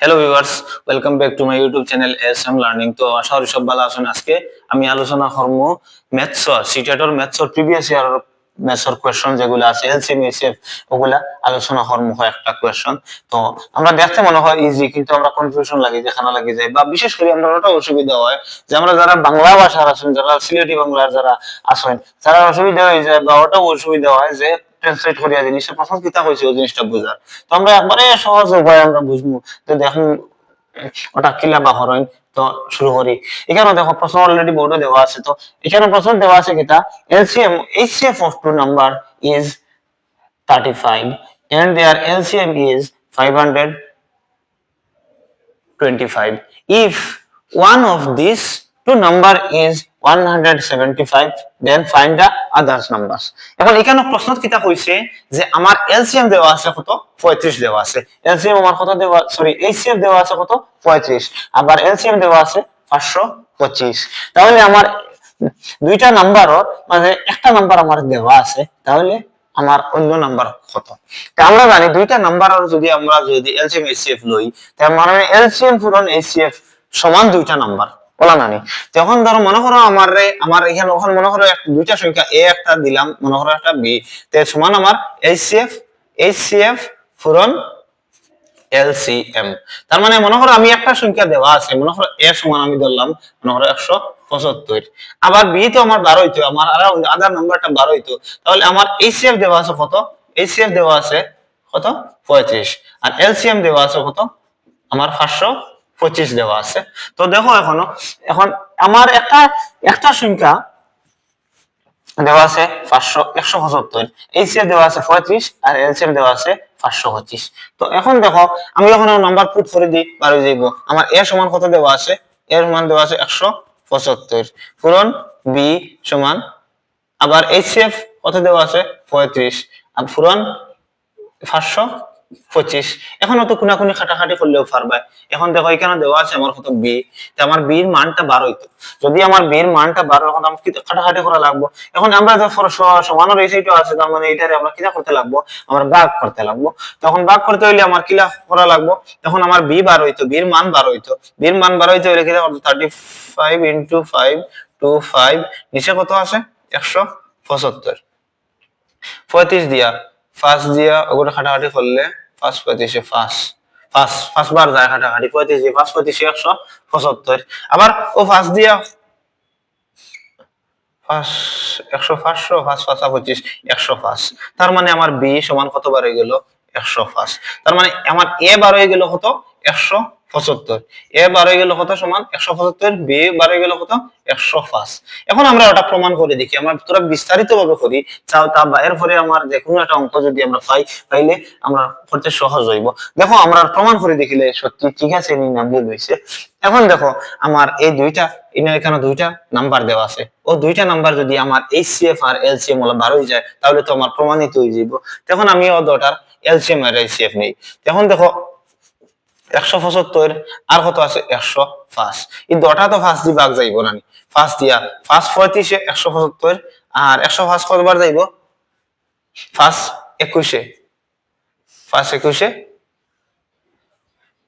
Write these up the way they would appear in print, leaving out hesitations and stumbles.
Hello viewers, welcome back to my YouTube channel SM learning. তো আশা করি সব ভালো আছেন। আজকে আমি আলোচনা করব ম্যাথসর সিটেটর ম্যাথসর প্রিভিয়াস ইয়ার ম্যাথসর কোয়েশ্চন যেগুলো আছে এলসিএম এসএফ ওগুলা আলোচনা করব একটা কোয়েশ্চন। তো আমরা দেখতে মনে হয় ইজি, কিন্তু আমরা কনফিউশন লাগে যেখানে লাগে যায়, বা বিশেষ করে আমরা ওটা অসুবিধা হয় যে আমরা যারা বাংলা ভাষার আছেন, যারা সিলেটি বাংলার যারা আছেন, যারা অসুবিধা হয়ে যায় বা ওটাও অসুবিধা হয় যে ট্রান্সলেট করিয়া জিনিসটা প্রথম কিতা হয়েছে ওই জিনিসটা বোঝার। তো আমরা একবারে সহজ উপায় আমরা বুঝবো। তো দেখুন ওটা কিলা বা হরইন। তো শুরু করি। এখানে দেখো প্রশ্ন অলরেডি বোর্ডে দেওয়া আছে। তো এখানে প্রশ্ন দেওয়া আছে কিটা LCM HCF of two number is 35 and their LCM is 525. If one of these two number is 175, then find the others numbers. এখন এখানে প্রশ্ন কিটা কইছে যে আমার এলসিএম দেওয়া আছে কত 35 দেওয়া আছে, এলসিএম আমার কত দেওয়া, সরি এইচসিএফ দেওয়া আছে কত 35, আবার এলসিএম দেওয়া আছে 525। তাহলে আমার দুইটা নাম্বারও মানে একটা নাম্বার আমার দেওয়া আছে, তাহলে আমার অন্য নাম্বার কত। তা আমরা জানি দুইটা নাম্বারের যদি এলসিএম এইচসিএফ লই, তার মানে এলসিএম পূরণ এইচসিএফ সমান দুইটা নাম্বার বলা নানি। তখন ধরো মনে করো আমার এখানে ওখানে মনে করো দুইটা সংখ্যা এ একটা দিলাম, মনে করো একটা বি, তে সমান আমার এইচসিএফ পূরণ এলসিএম। তার মানে মনে করো আমি একটা সংখ্যা দেওয়া আছে, মনে করো এ সমান আমি ধরলাম মনে করো 175, আবার বি তো আমার 12 হইতো, আমার আদার নাম্বারটা 12 হইতো, তাহলে আমার এইচসিএফ দেওয়া আছে কত, এইচসিএফ দেওয়া আছে কত 35, আর এলসিএম দেওয়া আছে কত আমার 525 দেওয়া আছে। তো দেখো এখন আমার একটা সংখ্যা দেওয়া আছে 175, এইচসিএফ দেওয়া আছে 35 আর এলসিএম দেওয়া আছে 525। তো এখন দেখো আমি যখন নাম্বার পুট করে দিই বার হয়ে যাইব। আমার এ সমান কত দেওয়া আছে, এর মান দেওয়া আছে 175 পূরণ বি সমান, আবার এইচসিএফ কত দেওয়া আছে 35 আর পূরণ 525। এখন তো কোনাকুনি খাটাখাটি করলেও পারবে। এখন দেখো এখানে দেওয়া আছে আমার কত বি, তো আমার বির মানটা 12 হইতো, যদি আমার বির মানটা 12 এখন আমাকে খাটাখাটি করা লাগবে। এখন আমরা যে সমানের এই সাইডে আছে, তার মানে এইটারে আমরা কিনা করতে লাগবো, আমার ভাগ করতে লাগবো। তখন ভাগ করতে হইলে আমার কিলা করা লাগবো, তখন আমার বি 12 হইতো, বির মান 12 হইতো, বির মান 12 হইতে হইলে কিনা করতে 35 ইনটু 5 টু 5, নিচে কত আছে 175, 35 দিয়া 5 দিয়া ওগুলো খাটাখাটি করলে 5 35 5 বার যায় খাটাখাটি, 35 5 35 175, আবার ও 5 দিয়া 5 100 500 5 5 25 105। তার মানে আমার বি সমান কত বার হয়ে গেল 105। তার মানে আমার এ বার হয়ে গেল কত 175, এ বার হয়ে গেল কত সমান 175, বি বার হয়ে গেল কত 105। এখন আমরা ওটা প্রমাণ করে দেখি, আমরা তোরা বিস্তারিত ভাবে করি চাও তা, বা এরপরে আমার যে কোনো একটা অঙ্ক যদি আমরা পাইলে আমরা করতে সহজ হইব। দেখো আমরা প্রমাণ করে দেখিলে সত্যি ঠিক আছে, নি না ভুল হইছে। এখন দেখো আমার এই এখানে দুইটা নাম্বার দেওয়া আছে, ও দুইটা নাম্বার যদি আমার এইচসিএফ আর এলসিএম হলো 12 হয়ে যায়, তাহলে তো আমার প্রমাণিত হয়ে যাব। তখন আমি ও দুটার এলসিএম আর এইচসিএফ নেই। এখন দেখো 175 আর কত আছে 105, এই দুটা তো ফার্স্ট দি ভাগ যাইব না, ফার্স্ট দিয়া 5 35 175 আর 105 কতবার যাইব 5 21, 5 21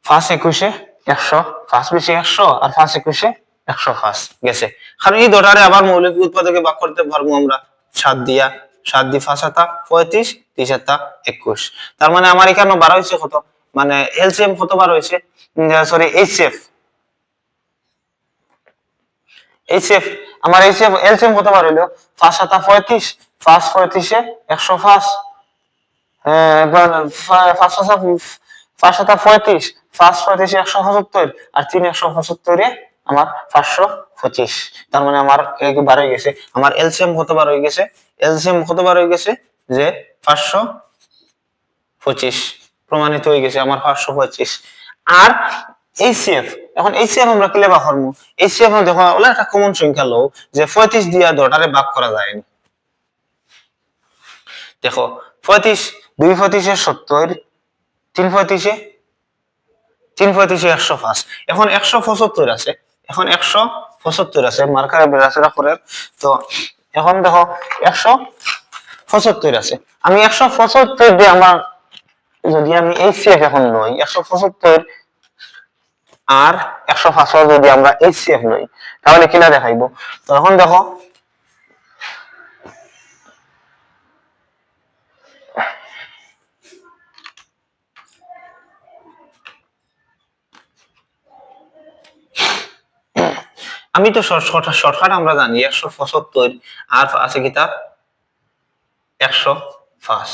5 21 100, 5 বেশি 100 আর 5 21 105 গেছে। কারণ এই দুটারে আবার মৌলিক উৎপাদকে ভাগ করতে পারবো আমরা 7 দিয়া, 7 দি 5 7 35 3 7 21। তার মানে আমার এখানে 12 হইছে কত, মানে এলসিএম কত বার হইছে, সরি এইচসিএফ আমার এলসিএম কত বার হইলো 5 7 35, 5 35 105, 5 7 35, 5 35 175 আর 3 175 আমার 525। তার মানে আমার এই বার হয়ে গেছে, আমার এলসিএম কত বার হয়ে গেছে, এলসিএম কত বার হয়ে গেছে যে 525, প্রমাণিত হয়ে গেছে আমার 525। আর এইচসিএফ, এখন এইচসিএফ আমরা কিলে ভাগ করব, এইচসিএফ দেখো ওলা একটা কমন সংখ্যা লও যে 35 দিয়া দুটারে ভাগ করা যায় না। দেখো 35 2 35 70, 3 35 105, এখন 175 আছে, এখন 175 আছে মার্কারে বেরাসেরা করে। তো এখন দেখো 175 আছে, আমি 175 দিয়ে আমার যদি আমি এইচসিএফ এখন লই 175 আর 105 যদি আমরা এইচসিএফ লই তাহলে কিনা দেখাইবো। তো এখন দেখো আমি তো শর্টকাট আমরা জানি 175 আর আছে কি তার 105।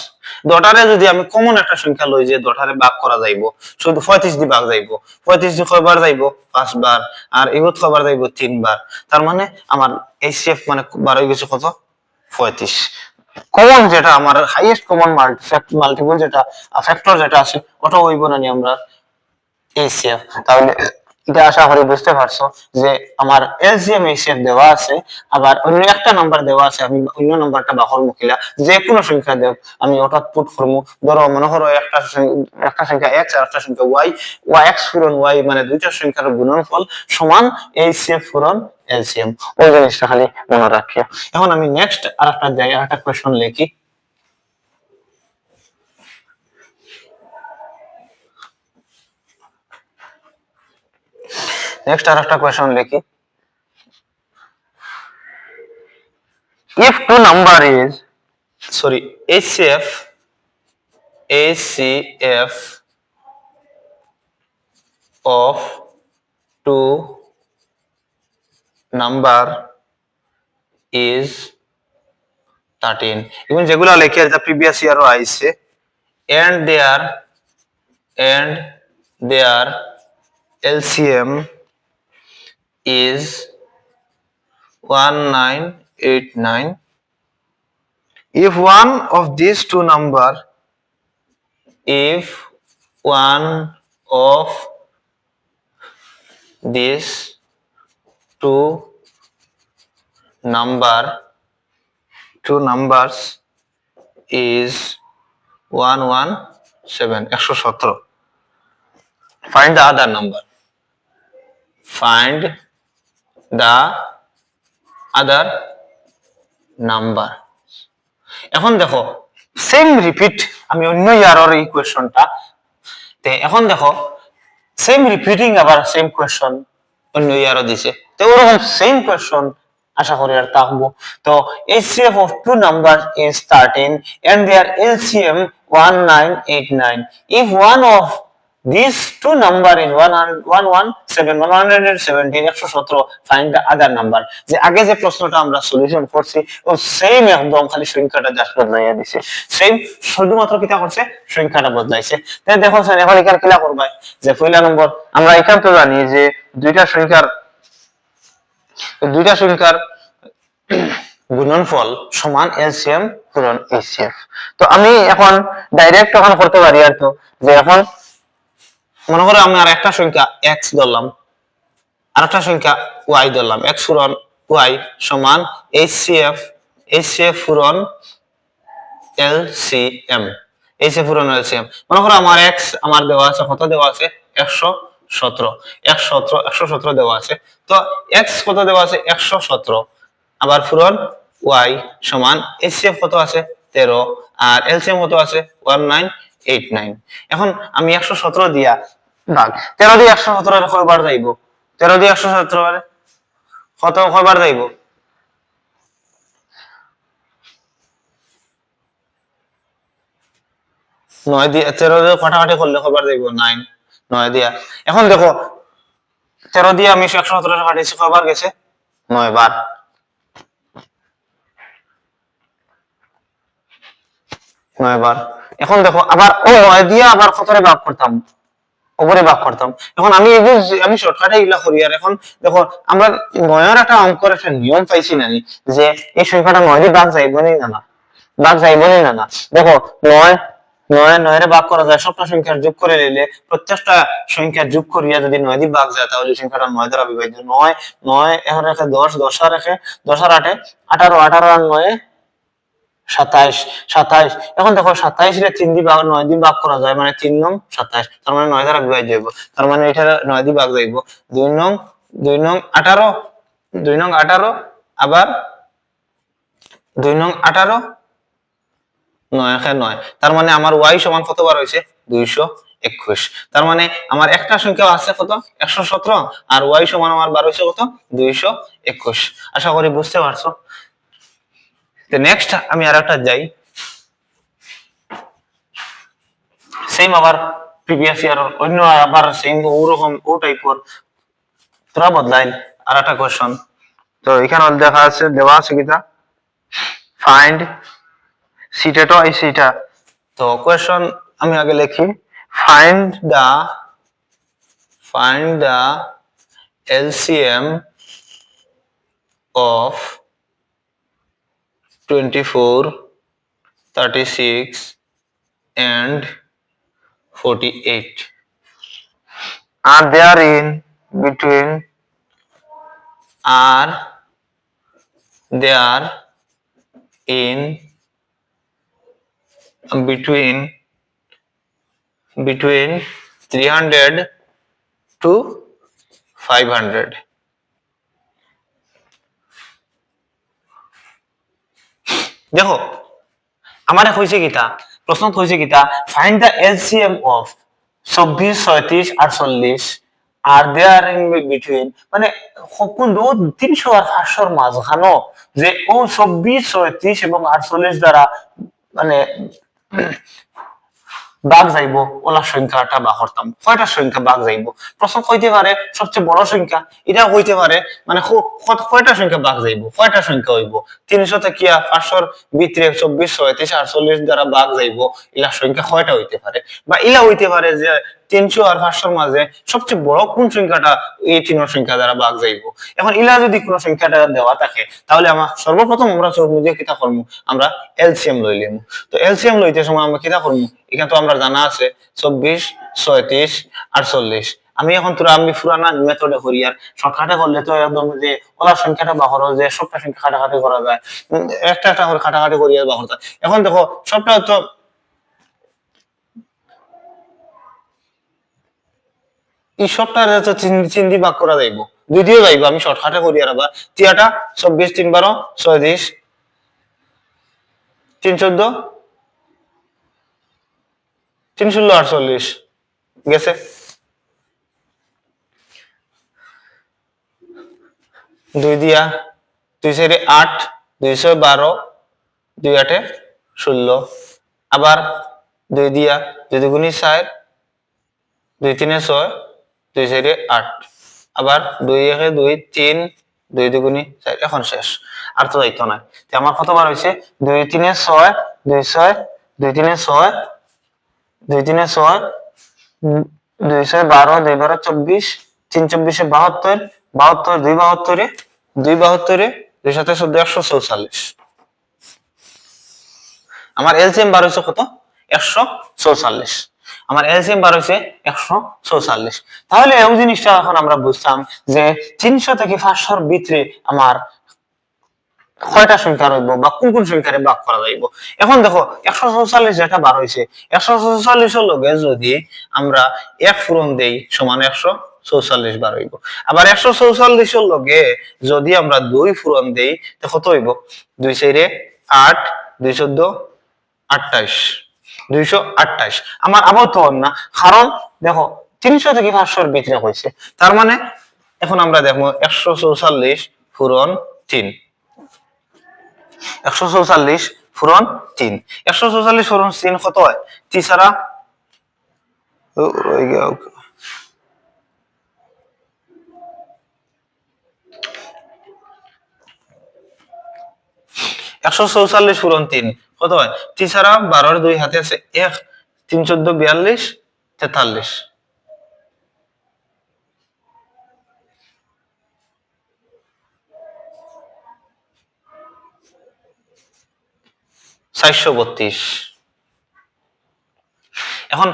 দটারে যদি আমি কমন একটা সংখ্যা লই যে দটারে ভাগ করা যাইব শুধু 35 দিয়ে ভাগ যাইব, 35 দিয়ে কয়বার যাইব 5 বার, আর এগুত কয়বার যাইব 3 বার। তার মানে আমার এইচসিএফ মানে বার হয়ে গেছে কত 35। কমন যেটা আমার হাইয়েস্ট কমন মাল্টিপল যেটা ফ্যাক্টর যেটা আছে ওটা হইব না নি আমরা এইচসিএফ। তাহলে এটা আশা করি বুঝতে পারছো যে আমার এলসিএম এইচসিএফ দেওয়া আছে, আবার অন্য একটা নাম্বার দেওয়া আছে, আমি অন্য নাম্বারটা বাহর মুখিলা যে কোনো সংখ্যা দেব আমি ওটা পুট করবো। ধরো মনে করো একটা সংখ্যা এক্স আর একটা সংখ্যা ওয়াই, ওয়াই এক্স পূরণ ওয়াই মানে দুইটা সংখ্যার গুণনফল সমান এইচসিএফ পূরণ এলসিএম। ওই জিনিসটা খালি মনে রাখিও। এখন আমি নেক্সট আরেকটা জায়গায় একটা কোয়েশ্চন লিখি। নেক্সট আরেকটা কোয়েশ্চন লিখি। if two number is sorry HCF of two number is 13, even যেগুলা লেখে the previous year আইছে, and their LCM is 1989. If one of these two number is one one seven 117. Find the other number. Find the other number. এখন দেখো same repeat আমি অন্য ইয়ারের এই কোয়েশ্চনটা তে এখন দেখো সেম রিপিটিং আবার সেম কোয়েশ্চন অন্য ইয়ারও দিছে, তো ওরকম সেম কোয়েশ্চন আশা করি আর থাকবো। তো HCF of two numbers is 13 and their LCM 1989. If one of these two number is 117, find the other number. যে আগে যে প্রশ্নটা আমরা সলিউশন করছি ও সেম একদম, খালি সংখ্যাটা জাস্ট বদলাইয়া দিছে। সেম শুধুমাত্র কিটা করছে সংখ্যাটা বদলাইছে। তাই দেখো স্যার এখন এখানে কিলা করবা যে পয়লা নম্বর আমরা এখান তো জানি যে দুইটা সংখ্যার গুণনফল সমান এলসিএম পূরণ এইচসিএফ। তো আমি এখন ডাইরেক্ট এখন করতে পারি আর তো যে এখন মনে করো আমি আর একটা সংখ্যা x ধরলাম আর একটা সংখ্যা y ধরলাম, x পূরণ y সমান HCF পূরণ LCM। মনে করো আমার x আমার দেওয়া আছে কত দেওয়া আছে 117 দেওয়া আছে। তো x কত দেওয়া আছে 117, আবার পূরণ y সমান HCF কত আছে 13 আর LCM কত আছে 1989। এখন আমি 117 দিয়া ভাগ 13 দিয়ে 117 এর কয়বার যাইব, 13 দিয়ে 117 এর কত কয়বার যাইব 9 দিয়ে 13 দিয়ে কাটাকাটি করলে কয়বার যাইব 9 দিয়া। এখন দেখো 13 দিয়ে আমি 117 এর কাটাইছি কয়বার গেছে 9 বার। এখন দেখো আবার ও 9 দিয়ে আবার কতরে ভাগ করতাম ওপরে ভাগ করতাম। এখন আমি শর্টকাটে এগুলা করি। আর এখন দেখো আমরা 9 এর একটা অঙ্কের একটা নিয়ম পাইছি না যে এই সংখ্যাটা 9 দিয়ে ভাগ যাইব না দেখো 9 এর ভাগ করা যায় সবটা সংখ্যার যোগ করে নিলে প্রত্যেকটা সংখ্যার যোগ করিয়া যদি 9 দিয়ে ভাগ যায় তাহলে সংখ্যাটা 9 দ্বারা বিভাজ্য। 9 এখন রেখে 10 10 আর রেখে 10 আর 8 18 18 আর 9 27। এখন দেখো 27 রে 3 দিয়ে ভাগ 9 দিয়ে ভাগ করা যায় মানে 3 নং 27, তার মানে 9 দ্বারা বিভাজ্য হইব। তার মানে এটা 9 দিয়ে ভাগ যাইব 2 নং 18 আবার 2 নং 18 9 এর 9, তার মানে আমার y সমান কতবার হইছে 200 21। তার মানে আমার একটা সংখ্যা আছে কত 117 আর y সমান আমার 12 কত 221। আশা করি বুঝতে পারছো। তো নেক্সট আমি আরেকটা যাই, সেম আবার প্রিভিয়াস ইয়ার অন্য আবার সেম ওরকম ও টাইপের তোরা বদলাইন আর একটা কোশ্চেন। তো এখানে দেখা আছে দেওয়া আছে কিটা ফাইন্ড সিটা তো এই সিটা। তো কোশ্চেন আমি আগে লিখি find the LCM of 24, 36 and 48 are there in between are there in between 300 to 500। দেখো আমার হয়েছে কিটা প্রশ্ন হয়েছে কিটা ফাইন্ড দ্য এলসিএম অফ 24, 36 আর 40 আর দেয়ার ইন বিটুইন, মানে কোন 300 আর 500 মাঝখানো যে ও 24, 36 এবং 48 দ্বারা মানে বাঘ যাইব ওলা সংখ্যাটা বা করতাম কয়টা সংখ্যা বাঘ যাইব। প্রশ্ন হইতে পারে সবচেয়ে বড় সংখ্যা, এটা হইতে পারে মানে কয়টা সংখ্যা বাঘ যাইব, কয়টা সংখ্যা হইব 300 থেকে 500 ভিতরে 24, 36, 48 দ্বারা বাঘ যাইব ইলা সংখ্যা কয়টা হইতে পারে। বা ইলা হইতে পারে যে 300 আর 500 মাঝে সবচেয়ে বড় কোন সংখ্যাটা এই তিন সংখ্যা দ্বারা বাঘ যাইব। এখন ইলা যদি কোন সংখ্যাটা দেওয়া থাকে তাহলে আমরা সর্বপ্রথম আমরা চোখমুখে কিতা করব, আমরা এলসিএম লই লিমু। তো এলসিএম লইতে সময় আমরা কিতা করব, এখানে তো আমরা জানা আছে 24, 36 আর 40। আমি এখন তোরা আমি পুরানা মেথডে করি আর শর্টকাটে করলে তো একদম যে ওলা সংখ্যাটা বাহর যে সবটা সংখ্যা কাটাকাটি করা যায়, একটা একটা করে কাটাকাটি করি আর বাহর যায়। এখন দেখো সবটা তো এই সবটা তো চিন্তি ভাগ করা যাইব, দুই দিয়ে যাইব। আমি শর্টকাটে করি আর আবার 3 24, 3 12, 36, 3 14, 3 16, 48 গেছে। দুই দিয়া 2 4 8, 2 6 12, 2 8 16, আবার 2 দিয়া 2 দুগুণী 4, 2 3 6, 2 4 8, আবার 2 1 2 3, 2 দুগুণী 4। এখন শেষ, আর তো যাইতো না। আমার কতবার হয়েছে 2 3 6, 2 6, 2 3 6, 2 3 6, 2 6 12, 2 12 24, 3 24 72, 72 2 72, 2 72, 2 7 14, 144। আমার এলসিএম বার হয়েছে কত 144। আমার এলসিএম বার হয়েছে 144। তাহলে এই জিনিসটা এখন আমরা বুঝতাম যে 300 থেকে 500 ভিতরে আমার কয়টা সংখ্যা রইব বা কোন কোন সংখ্যারে ভাগ করা যাইব। এখন দেখো 144 যেটা বার হইছে 144 এর লগে যদি আমরা 1 পূরণ দেই সমান 144 বার হইব। আবার 144 এর লগে যদি আমরা 2 পূরণ দেই তো কত হইব 2 4 8, 2 14 28, 228। আমার আবার তো না, কারণ দেখো 300 থেকে 500 এর ভিতরে হইছে। তার মানে এখন আমরা দেখব 144 পূরণ 3, 144 পূরণ 3, 144 পূরণ 3 কত হয় 3 ছাড়া 144 পূরণ 3 কত হয় 3 ছাড়া 12 এর 2 হাতে আছে 1, 3 14 42, 43। এখন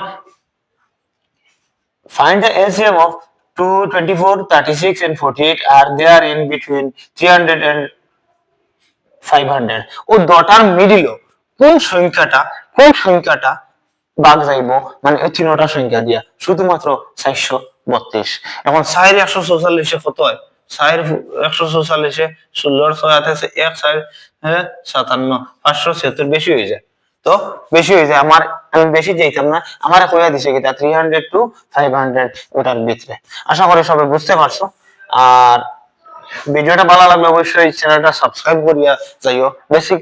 find the LCM of 2, 24, 36 and 48 are there in between 300 and 500। O দটার middle কোন সংখ্যাটা ভাগ যাইব, মানে এই তিনটা সংখ্যা দিয়া শুধুমাত্র 432। এখন 4 144 কত হয় 4 144 16 6 আছে 1 4 57 576 বেশি হয়ে যায়। তো বেশি হয়ে যায় আমার, আমি বেশি চাইতাম না, আমার কইয়া দিছে কিটা 300 টু 500 ওটার ভিতরে। আশা করি সবাই বুঝতে পারছো। আর ভিডিওটা ভালো লাগলে অবশ্যই চ্যানেলটা সাবস্ক্রাইব করিয়া যাইও। বেসিক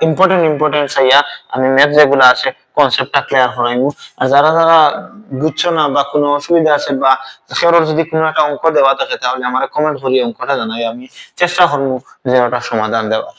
ইম্পর্টেন্ট চাইয়া আমি ম্যাথ যেগুলো আছে কনসেপ্টটা ক্লিয়ার করাইমু। আর যারা যারা বুঝছো না বা কোনো অসুবিধা আছে বা কারোর যদি কোনো একটা অঙ্ক দেওয়া থাকে তাহলে আমার কমেন্ট করিয়ে অঙ্কটা জানাই, আমি চেষ্টা করবো যে ওটা সমাধান দেওয়ার।